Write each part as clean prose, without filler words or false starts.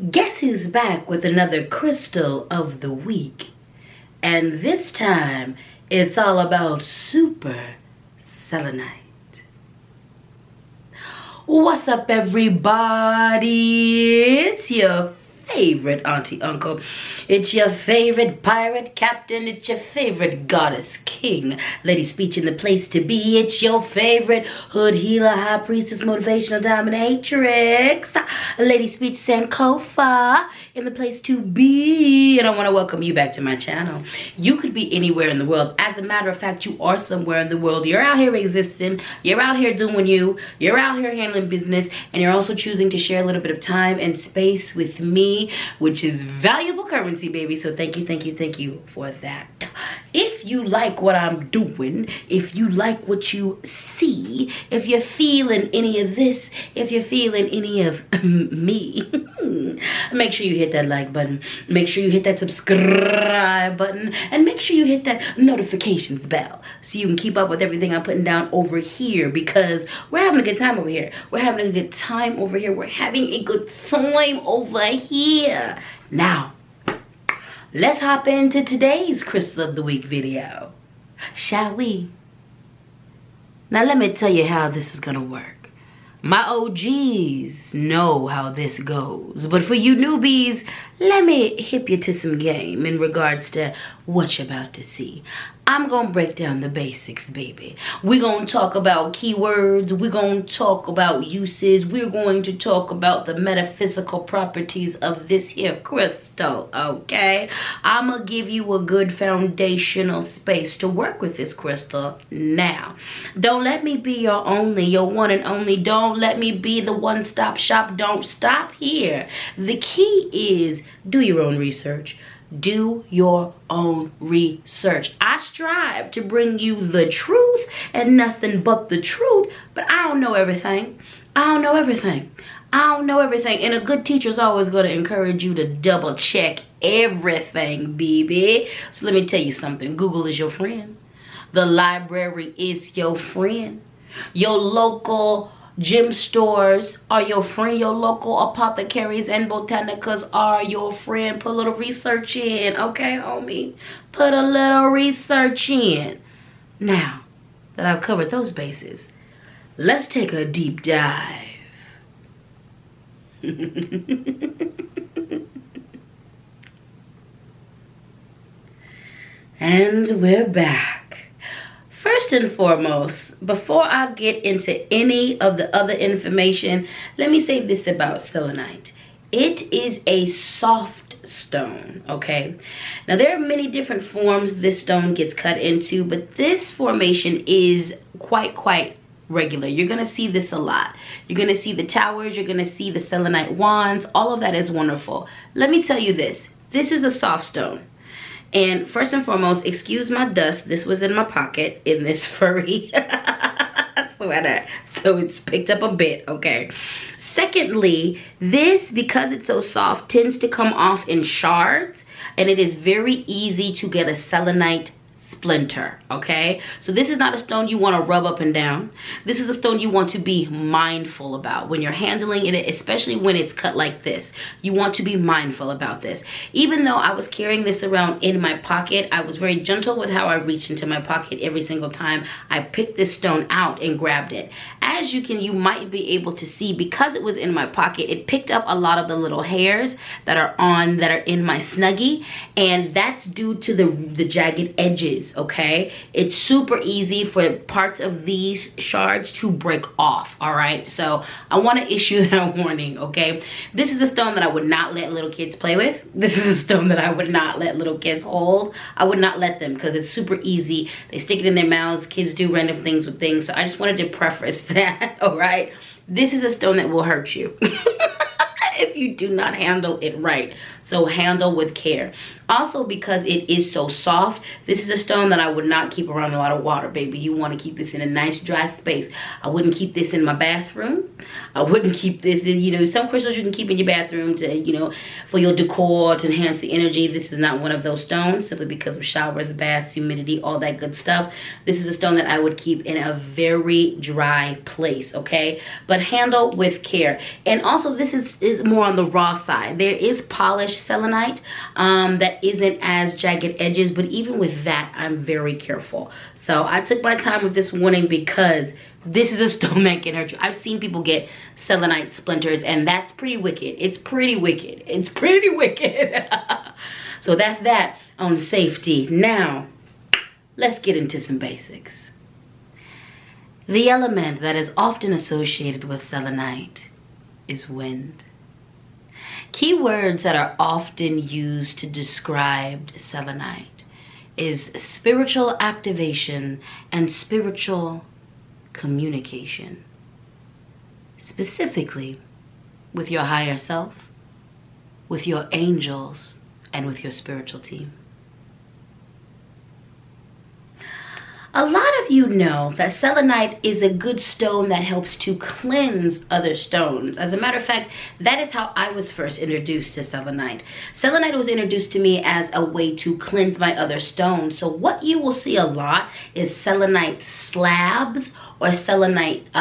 Guess who's back with another crystal of the week? And this time, it's all about super selenite. What's up, everybody? It's your favorite auntie uncle. It's your favorite pirate captain. It's your favorite goddess king. LadySpeech in the place to be. It's your favorite hood healer, high priestess, motivational dominatrix, LadySpeech Sankofa in the place to be. And I want to welcome you back to my channel. You could be anywhere in the world. As a matter of fact, you are somewhere in the world. You're out here existing. You're out here doing you. You're out here handling business. And you're also choosing to share a little bit of time and space with me, which is valuable currency, baby. So thank you for that. If you like what I'm doing, if you like what you see, if you're feeling any of this, if you're feeling any of me, make sure you hit that like button, make sure you hit that subscribe button, and make sure you hit that notifications bell so you can keep up with everything I'm putting down over here, because we're having a good time over here. We're having a good time over here. We're having a good time over here. Now, let's hop into today's Crystal of the Week video, shall we? Now let me tell you how this is gonna work. My OGs know how this goes, but for you newbies, let me hip you to some game in regards to what you're about to see. I'm gonna break down the basics, baby. We're gonna talk about keywords. We're gonna talk about uses. We're going to talk about the metaphysical properties of this here crystal, okay? I'm gonna give you a good foundational space to work with this crystal. Now, don't let me be your one and only. Don't let me be the one-stop shop. Don't stop here. The key is do your own research. Do your own research. I strive to bring you the truth and nothing but the truth, but I don't know everything. I don't know everything. I don't know everything. And a good teacher's always going to encourage you to double check everything, baby. So let me tell you something. Google is your friend. The library is your friend. Your local gym stores are your friend. Your local apothecaries and botanicas are your friend. Put a little research in, okay, homie? Put a little research in. Now that I've covered those bases, let's take a deep dive. And we're back. First and foremost, before I get into any of the other information, let me say this about selenite. It is a soft stone, okay? Now, there are many different forms this stone gets cut into, but this formation is quite regular. You're going to see this a lot. You're going to see the towers. You're going to see the selenite wands. All of that is wonderful. Let me tell you this. This is a soft stone. And first and foremost, excuse my dust. This was in my pocket in this furry sweater. So it's picked up a bit, okay? Secondly, this, because it's so soft, tends to come off in shards. And it is very easy to get a selenite splinter, okay? So this is not a stone you want to rub up and down. This is a stone you want to be mindful about when you're handling it, especially when it's cut like this. You want to be mindful about this. Even though I was carrying this around in my pocket, I was very gentle with how I reached into my pocket every single time I picked this stone out and grabbed it. As you might be able to see, because it was in my pocket, it picked up a lot of the little hairs that are in my snuggie, and that's due to the jagged edges, okay? It's super easy for parts of these shards to break off, all right? So I want to issue that warning, okay? This is a stone that I would not let little kids play with. This is a stone that I would not let little kids hold. I would not let them, because it's super easy. They stick it in their mouths. Kids do random things with things. So I just wanted to preface that, all right? This is a stone that will hurt you if you do not handle it right. So handle with care. Also, because it is so soft, this is a stone that I would not keep around a lot of water, baby. You want to keep this in a nice dry space. I wouldn't keep this in my bathroom. I wouldn't keep this in, you know, some crystals you can keep in your bathroom to, you know, for your decor, to enhance the energy. This is not one of those stones, simply because of showers, baths, humidity, all that good stuff. This is a stone that I would keep in a very dry place, okay? But handle with care. And also, this is more on the raw side. There is polished selenite that isn't as jagged edges, but even with that, I'm very careful. So I took my time with this warning because this is a stone that can hurt you. I've seen people get selenite splinters, and that's pretty wicked. It's pretty wicked. It's pretty wicked. So that's that on safety. Now, let's get into some basics. The element that is often associated with selenite is wind. Key words that are often used to describe selenite is spiritual activation and spiritual communication, specifically with your higher self, with your angels, and with your spiritual team. A lot of you know that selenite is a good stone that helps to cleanse other stones. As a matter of fact, that is how I was first introduced to selenite. Selenite was introduced to me as a way to cleanse my other stones. So what you will see a lot is selenite slabs or selenite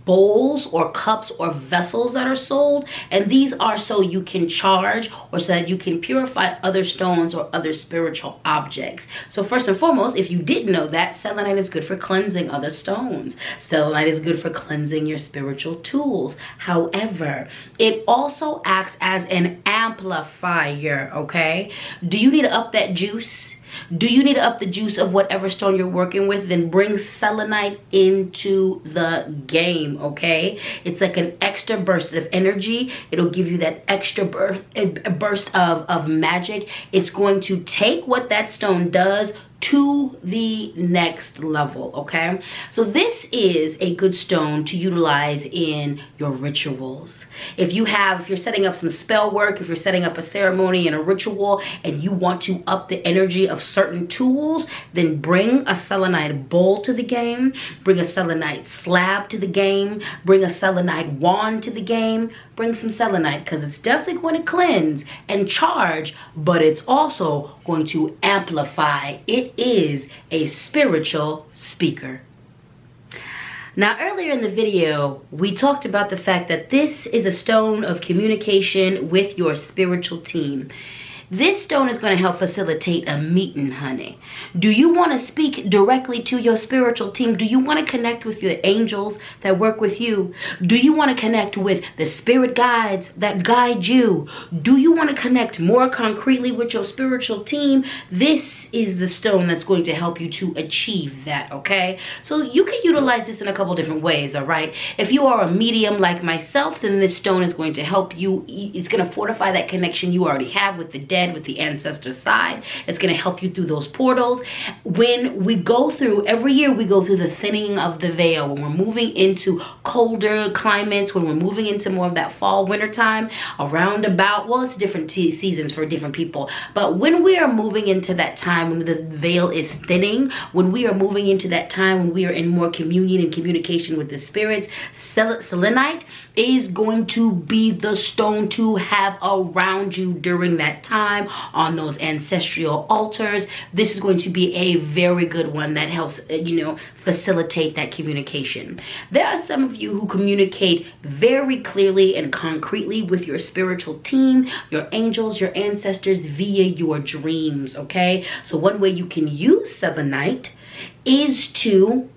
bowls or cups or vessels that are sold. And these are so you can charge or so that you can purify other stones or other spiritual objects. So first and foremost, if you didn't know that, selenite is good for cleansing other stones. Selenite is good for cleansing your spiritual tools. However, it also acts as an amplifier, okay? Do you need to up that juice? Do you need to up the juice of whatever stone you're working with? Then bring selenite into the game, okay? It's like an extra burst of energy. It'll give you that extra burst of magic. It's going to take what that stone does to the next level, okay? So this is a good stone to utilize in your rituals. If you're setting up some spell work, if you're setting up a ceremony and a ritual and you want to up the energy of certain tools, then bring a selenite bowl to the game, bring a selenite slab to the game, bring a selenite wand to the game, bring some selenite, because it's definitely going to cleanse and charge, but it's also going to amplify. It is a spiritual speaker. Now, earlier in the video, we talked about the fact that this is a stone of communication with your spiritual team. This stone is going to help facilitate a meeting, honey. Do you want to speak directly to your spiritual team? Do you want to connect with your angels that work with you? Do you want to connect with the spirit guides that guide you? Do you want to connect more concretely with your spiritual team? This is the stone that's going to help you to achieve that, okay? So you can utilize this in a couple different ways, all right? If you are a medium like myself, then this stone is going to help you. It's going to fortify that connection you already have with the dead, with the ancestor side. It's going to help you through those portals. When we go through, every year we go through the thinning of the veil, when we're moving into colder climates, when we're moving into more of that fall, winter time, around about, well, it's different seasons for different people. But when we are moving into that time, when the veil is thinning, when we are moving into that time, when we are in more communion and communication with the spirits, selenite is going to be the stone to have around you during that time on those ancestral altars. This is going to be a very good one that helps, facilitate that communication. There are some of you who communicate very clearly and concretely with your spiritual team, your angels, your ancestors via your dreams, okay? So one way you can use selenite is to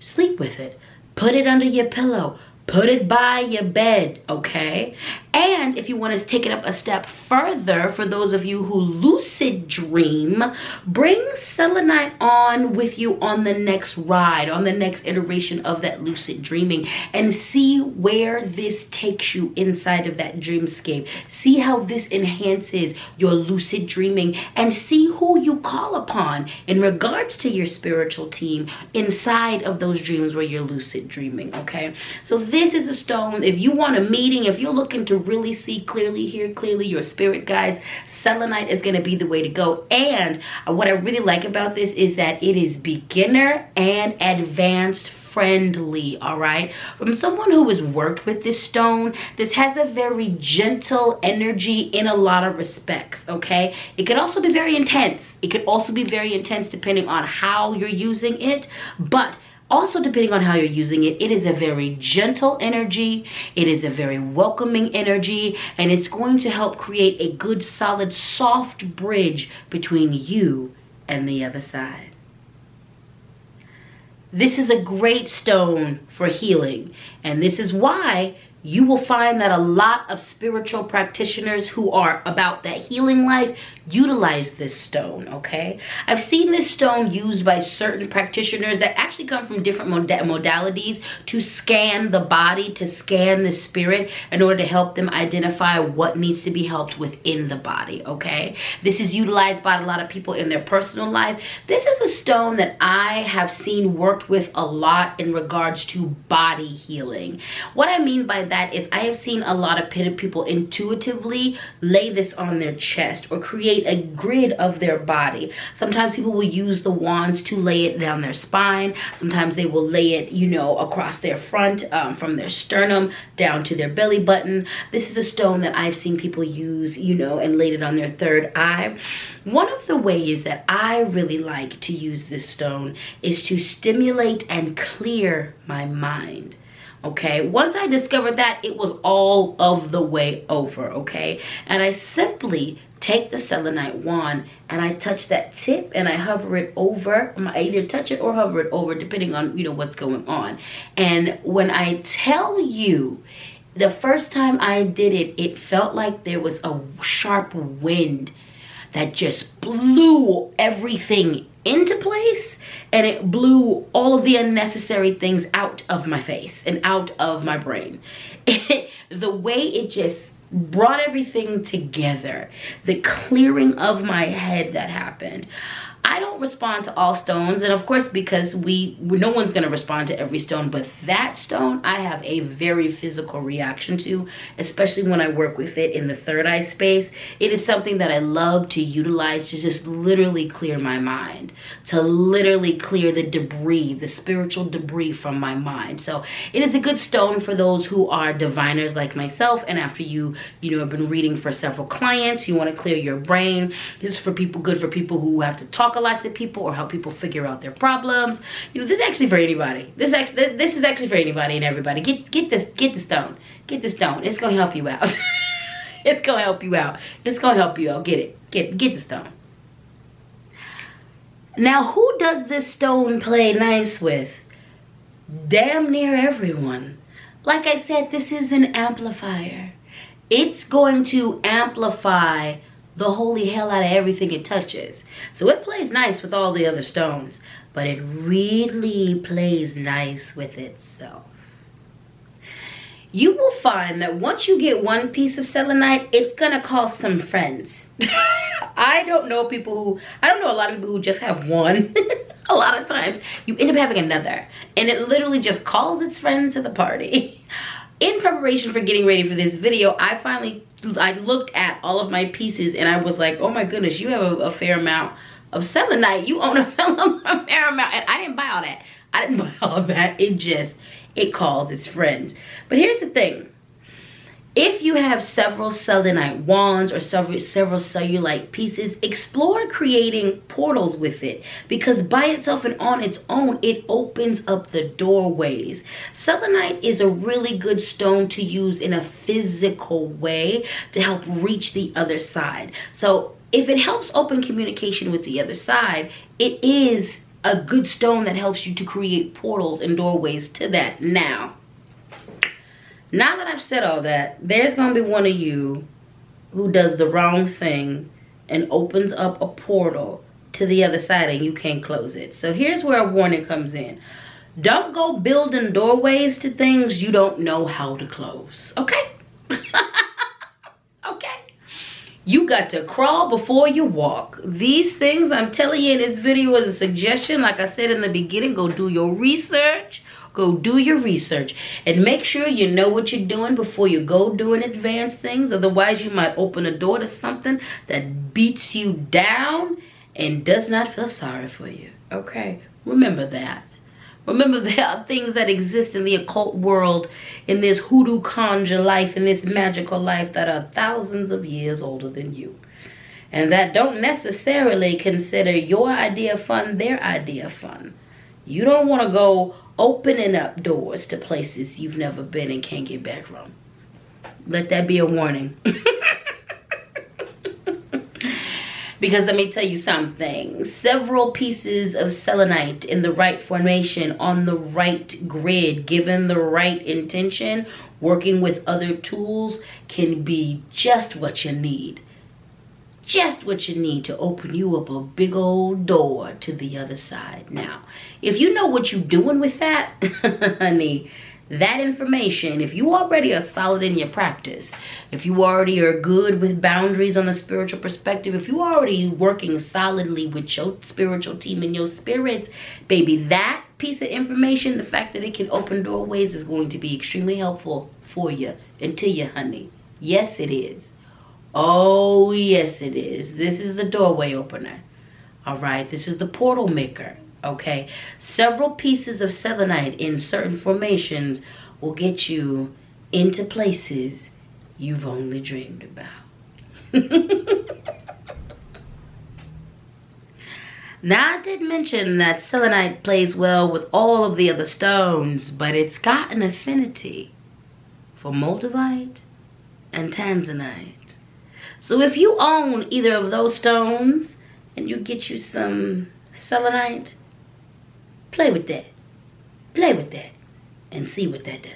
sleep with it. Put it under your pillow. Put it by your bed, okay? And if you want to take it up a step further, for those of you who lucid dream, bring selenite on with you on the next ride, on the next iteration of that lucid dreaming, and see where this takes you inside of that dreamscape. See how this enhances your lucid dreaming, and see who you call upon in regards to your spiritual team inside of those dreams where you're lucid dreaming, okay? So this is a stone. If you want a meeting, if you're looking to really see clearly, hear clearly, your spirit guides, selenite is going to be the way to go. And what I really like about this is that it is beginner and advanced friendly. All right, from someone who has worked with this stone, this has a very gentle energy in a lot of respects. Okay, it could also be very intense. It could also be very intense depending on how you're using it, but also depending on how you're using it, it is a very gentle energy, it is a very welcoming energy, and it's going to help create a good solid soft bridge between you and the other side. This is a great stone for healing, and this is why you will find that a lot of spiritual practitioners who are about that healing life utilize this stone. Okay, I've seen this stone used by certain practitioners that actually come from different modalities to scan the body, to scan the spirit, in order to help them identify what needs to be helped within the body. Okay, this is utilized by a lot of people in their personal life. This is a stone that I have seen worked with a lot in regards to body healing. What I mean by that is I have seen a lot of people intuitively lay this on their chest or create a grid of their body. Sometimes people will use the wands to lay it down their spine. Sometimes they will lay it, you know, across their front, from their sternum down to their belly button. This is a stone that I've seen people use, you know, and laid it on their third eye. One of the ways that I really like to use this stone is to stimulate and clear my mind. Okay, once I discovered that, it was all of the way over. Okay, and I simply take the selenite wand and I touch that tip and I hover it over. I either touch it or hover it over, depending on, you know, what's going on. And when I tell you, the first time I did it, it felt like there was a sharp wind that just blew everything into place, and it blew all of the unnecessary things out of my face and out of my brain. The way it just brought everything together, the clearing of my head that happened. I don't respond to all stones, and of course, because no one's going to respond to every stone, but that stone I have a very physical reaction to, especially when I work with it in the third eye space. It is something that I love to utilize to just literally clear my mind, to literally clear the debris, the spiritual debris from my mind. So it is a good stone for those who are diviners like myself, and after you know, have been reading for several clients, you want to clear your brain. This is for people, good for people who have to talk a lot to people or help people figure out their problems. You know, this is actually for anybody. This is actually for anybody and everybody. Get the stone. Get the stone. It's gonna help you out. It's gonna help you out. It's gonna help you out. Get it. Get the stone. Now, who does this stone play nice with? Damn near everyone. Like I said, this is an amplifier. It's going to amplify the holy hell out of everything it touches. So it plays nice with all the other stones, but it really plays nice with itself. You will find that once you get one piece of selenite, it's gonna call some friends. I don't know a lot of people who just have one. A lot of times you end up having another, and it literally just calls its friend to the party. In preparation for getting ready for this video, I looked at all of my pieces and I was like, oh my goodness, you have a fair amount of selenite. You own a fair amount. And I didn't buy all that. I didn't buy all that. It calls its friends. But here's the thing. If you have several selenite wands or several cellulite pieces, explore creating portals with it, because by itself and on its own, it opens up the doorways. Selenite is a really good stone to use in a physical way to help reach the other side. So if it helps open communication with the other side, it is a good stone that helps you to create portals and doorways to that. Now that I've said all that, there's going to be one of you who does the wrong thing and opens up a portal to the other side and you can't close it. So here's where a warning comes in. Don't go building doorways to things you don't know how to close. Okay? Okay? You got to crawl before you walk. These things I'm telling you in this video is a suggestion. Like I said in the beginning, go do your research. Go do your research and make sure you know what you're doing before you go doing advanced things. Otherwise, you might open a door to something that beats you down and does not feel sorry for you. Okay, remember that. Remember, there are things that exist in the occult world, in this hoodoo conjure life, in this magical life, that are thousands of years older than you. And that don't necessarily consider your idea of fun their idea of fun. You don't want to go opening up doors to places you've never been and can't get back from. Let that be a warning. Because let me tell you something. Several pieces of selenite in the right formation, on the right grid, given the right intention, working with other tools, can be just what you need. Just what you need to open you up a big old door to the other side. Now, if you know what you're doing with that, honey, that information, if you already are solid in your practice, if you already are good with boundaries on the spiritual perspective, if you already working solidly with your spiritual team and your spirits, baby, that piece of information, the fact that it can open doorways, is going to be extremely helpful for you and to you, honey. Yes, it is. Oh, yes, it is. This is the doorway opener. All right, this is the portal maker. Okay, several pieces of selenite in certain formations will get you into places you've only dreamed about. Now, I did mention that selenite plays well with all of the other stones, but it's got an affinity for moldavite and tanzanite. So if you own either of those stones and you get you some selenite, play with that. Play with that and see what that does.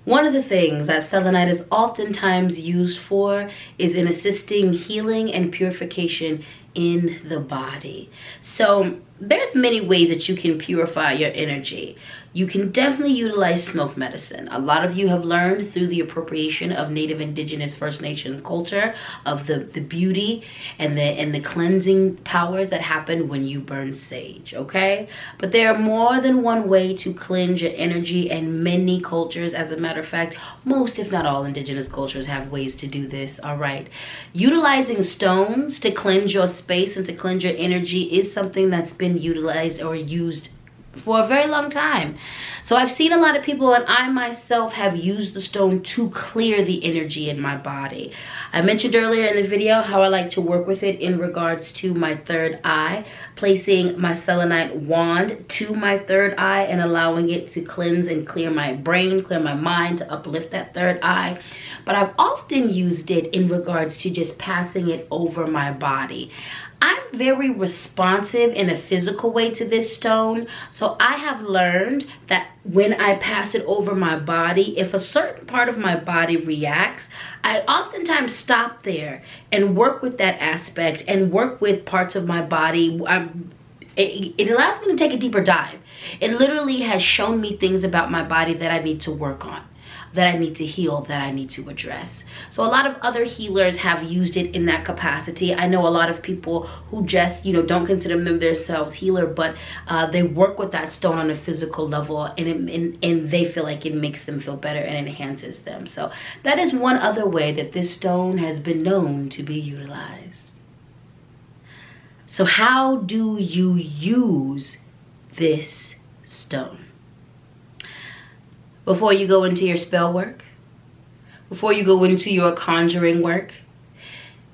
One of the things that selenite is oftentimes used for is in assisting healing and purification in the body. So there's many ways that you can purify your energy. You can definitely utilize smoke medicine. A lot of you have learned through the appropriation of Native, Indigenous, First Nation culture of the beauty and the cleansing powers that happen when you burn sage, okay? But there are more than one way to cleanse your energy, and many cultures, as a matter of fact, most if not all Indigenous cultures have ways to do this, all right? Utilizing stones to cleanse your space and to cleanse your energy is something that's been utilized or used for a very long time. So I've seen a lot of people, and I myself have used the stone to clear the energy in my body. I mentioned earlier in the video how I like to work with it in regards to my third eye, placing my selenite wand to my third eye and allowing it to cleanse and clear my brain, clear my mind, to uplift that third eye. But I've often used it in regards to just passing it over my body. I'm very responsive in a physical way to this stone, so I have learned that when I pass it over my body, if a certain part of my body reacts, I oftentimes stop there and work with that aspect and work with parts of my body. It allows me to take a deeper dive. It literally has shown me things about my body that I need to work on, that I need to heal, that I need to address. So a lot of other healers have used it in that capacity. I know a lot of people who just, don't consider themselves healer, but they work with that stone on a physical level, and they feel like it makes them feel better and enhances them. So that is one other way that this stone has been known to be utilized. So how do you use this stone? Before you go into your spell work, before you go into your conjuring work,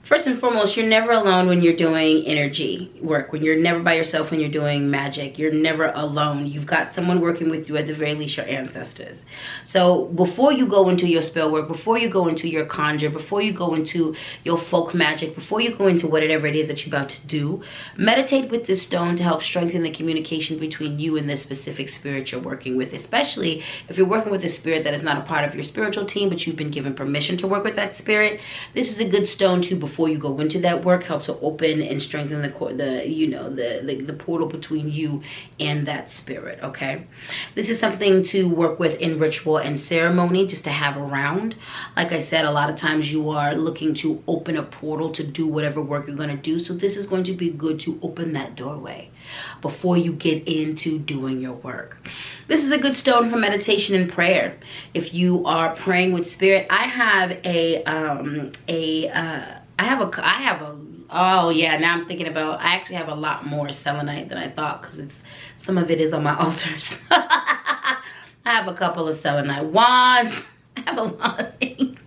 first and foremost, you're never alone when you're doing energy work, when you're never by yourself when you're doing magic. You're never alone. You've got someone working with you, at the very least your ancestors. So before you go into your spell work, before you go into your conjure, before you go into your folk magic, before you go into whatever it is that you're about to do, meditate with this stone to help strengthen the communication between you and the specific spirit you're working with, especially if you're working with a spirit that is not a part of your spiritual team, but you've been given permission to work with that spirit. This is a good stone to, before before you go into that work, help to open and strengthen the portal between you and that spirit. Okay, this is something to work with in ritual and ceremony, just to have around. Like I said, a lot of times you are looking to open a portal to do whatever work you're going to do, so this is going to be good to open that doorway before you get into doing your work. This is a good stone for meditation and prayer. If you are praying with spirit, I have oh yeah, now I'm thinking about, I actually have a lot more selenite than I thought, because some of it is on my altars. I have a couple of selenite wands. I have a lot of things.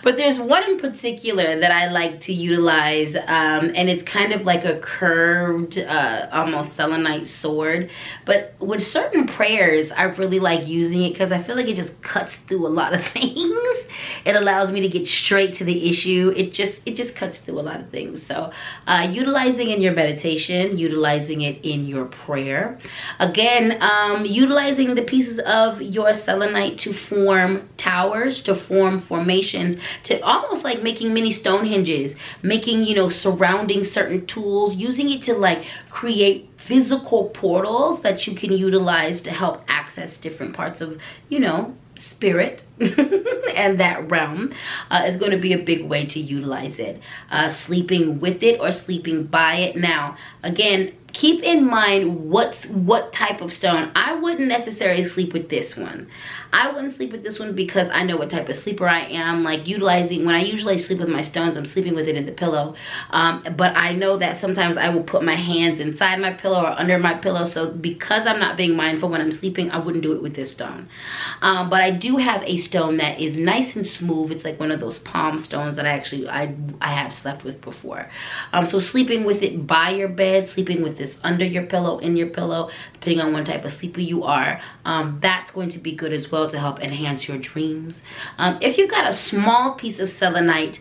But there's one in particular that I like to utilize, and it's kind of like a curved, almost selenite sword. But with certain prayers, I really like using it because I feel like it just cuts through a lot of things. It allows me to get straight to the issue. It just cuts through a lot of things. So utilizing in your meditation, utilizing it in your prayer. Again, utilizing the pieces of your selenite to form towers, to form formations, to almost like making mini Stonehenges, making, surrounding certain tools, using it to like create physical portals that you can utilize to help access different parts of, spirit and that realm is going to be a big way to utilize it. Sleeping with it or sleeping by it. Now, again, keep in mind what type of stone. I wouldn't necessarily sleep with this one. I wouldn't sleep with this one because I know what type of sleeper I am. Like utilizing, when I usually sleep with my stones, I'm sleeping with it in the pillow. But I know that sometimes I will put my hands inside my pillow or under my pillow. So because I'm not being mindful when I'm sleeping, I wouldn't do it with this stone. But I do have a stone that is nice and smooth. It's like one of those palm stones that I have slept with before. So sleeping with it by your bed, sleeping with this under your pillow, in your pillow, depending on what type of sleeper you are, that's going to be good as well to help enhance your dreams. If you've got a small piece of selenite,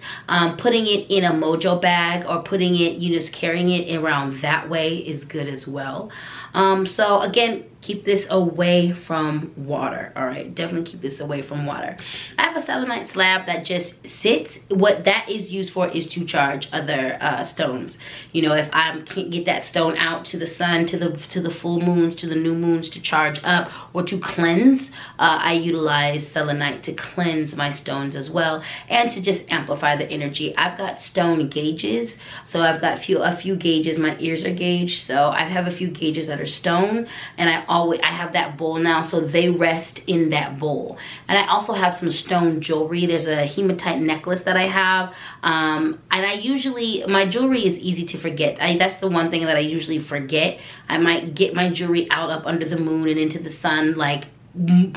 putting it in a mojo bag or putting it, just carrying it around that way is good as well. So again, keep this away from water. All right, definitely keep this away from water. I have a selenite slab that just sits. What that is used for is to charge other stones. If I can't get that stone out to the sun, to the full moons, to the new moons, to charge up or to cleanse, I utilize selenite to cleanse my stones as well, and to just amplify the energy. I've got stone gauges, so I've got a few gauges. My ears are gauged, so I have a few gauges that are stone, and I have that bowl now, so they rest in that bowl. And I also have some stone jewelry. There's a hematite necklace that I have, and my jewelry is easy to forget. That's the one thing that I usually forget. I might get my jewelry out up under the moon and into the sun like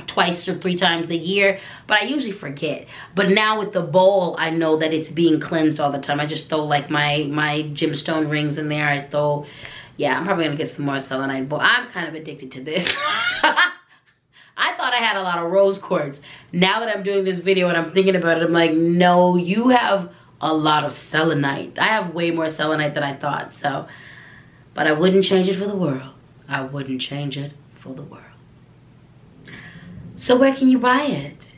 twice or 3 times a year, but I usually forget. But now with the bowl, I know that it's being cleansed all the time. I just throw like my gemstone rings in there. Yeah, I'm probably gonna get some more selenite, but I'm kind of addicted to this. I thought I had a lot of rose quartz. Now that I'm doing this video and I'm thinking about it, I'm like, no, you have a lot of selenite. I have way more selenite than I thought. So, but I wouldn't change it for the world. I wouldn't change it for the world. So where can you buy it?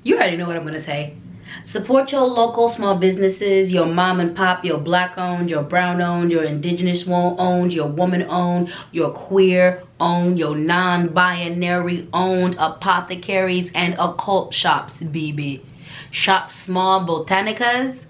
You already know what I'm gonna say. Support your local small businesses, your mom and pop, your black owned, your brown owned, your indigenous owned, your woman owned, your queer owned, your non-binary owned, apothecaries and occult shops, BB. Shop small botanicas.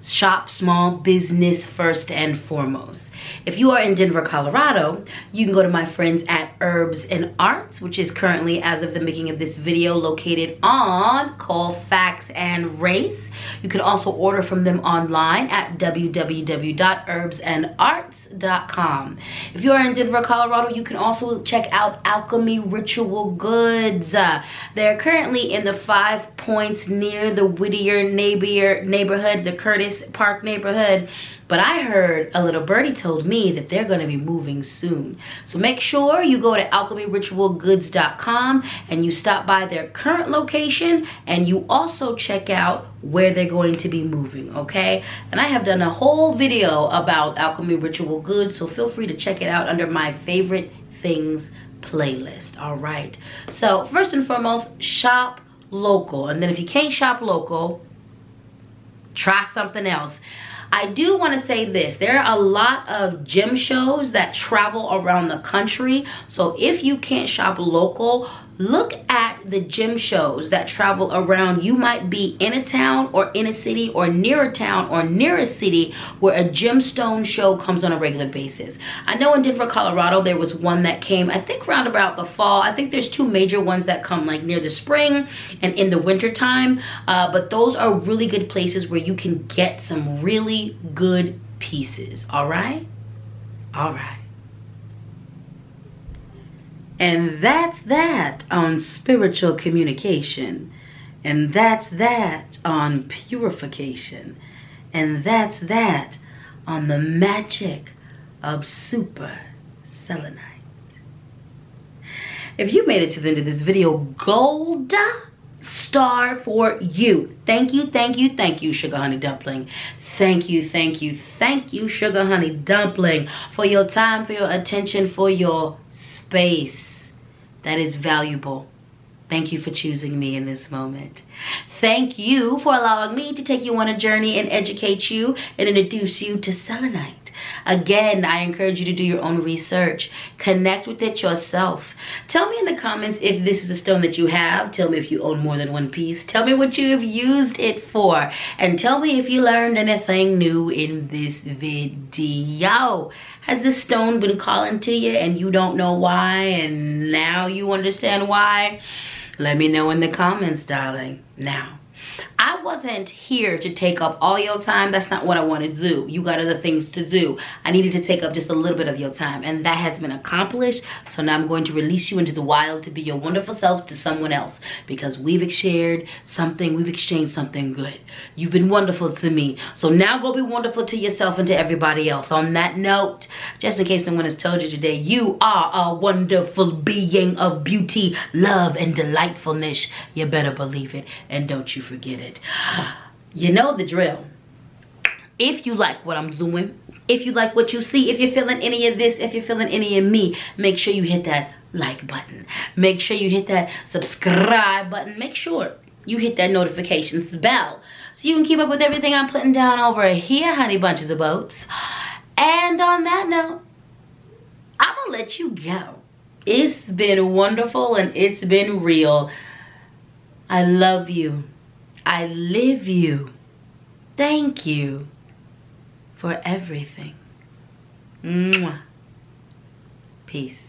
Shop small business first and foremost. If you are in Denver, Colorado, you can go to my friends at Herbs and Arts, which is currently, as of the making of this video, located on Colfax and Race. You can also order from them online at www.herbsandarts.com. If you are in Denver, Colorado, you can also check out Alchemy Ritual Goods. They're currently in the 5 Points near the Whittier neighborhood, the Curtis Park neighborhood. But I heard a little birdie told me that they're going to be moving soon. So make sure you go to alchemyritualgoods.com and you stop by their current location, and you also check out where they're going to be moving, okay? And I have done a whole video about Alchemy Ritual Goods, so feel free to check it out under my favorite things playlist. All right. So first and foremost, shop local. And then if you can't shop local, Try something else. I do want to say this. There are a lot of gym shows that travel around the country. So if you can't shop local, look at the gym shows that travel around. You might be in a town or in a city or near a town or near a city where a gemstone show comes on a regular basis. I know in Denver, Colorado, there was one that came, I think around about the fall. I think there's two major ones that come like near the spring and in the winter time. But those are really good places where you can get some really good pieces. All right? All right. And that's that on spiritual communication. And that's that on purification. And that's that on the magic of super selenite. If you made it to the end of this video, gold star for you. Thank you, thank you, thank you, Suga Honey Dumpling. Thank you, thank you, thank you, Suga Honey Dumpling, for your time, for your attention, for your space. That is valuable. Thank you for choosing me in this moment. Thank you for allowing me to take you on a journey and educate you and introduce you to selenite. Again, I encourage you to do your own research. Connect with it yourself. Tell me in the comments if this is a stone that you have. Tell me if you own more than one piece. Tell me what you have used it for. And tell me if you learned anything new in this video. Has this stone been calling to you and you don't know why and now you understand why? Let me know in the comments, darling. Now, I wasn't here to take up all your time. That's not what I want to do. You got other things to do. I needed to take up just a little bit of your time, and that has been accomplished. So now I'm going to release you into the wild to be your wonderful self to someone else, because we've exchanged something good. You've been wonderful to me. So now go be wonderful to yourself and to everybody else. On that note, just in case no one has told you today, you are a wonderful being of beauty, love, and delightfulness. You better believe it, and don't you forget it. You know the drill. If you like what I'm doing, if you like what you see, if you're feeling any of this, if you're feeling any of me, make sure you hit that like button. Make sure you hit that subscribe button. Make sure you hit that notifications bell so you can keep up with everything I'm putting down over here, honey bunches of boats. And on that note, I'm gonna let you go. It's been wonderful and it's been real. I love you. I live you. Thank you for everything. Mwah. Peace.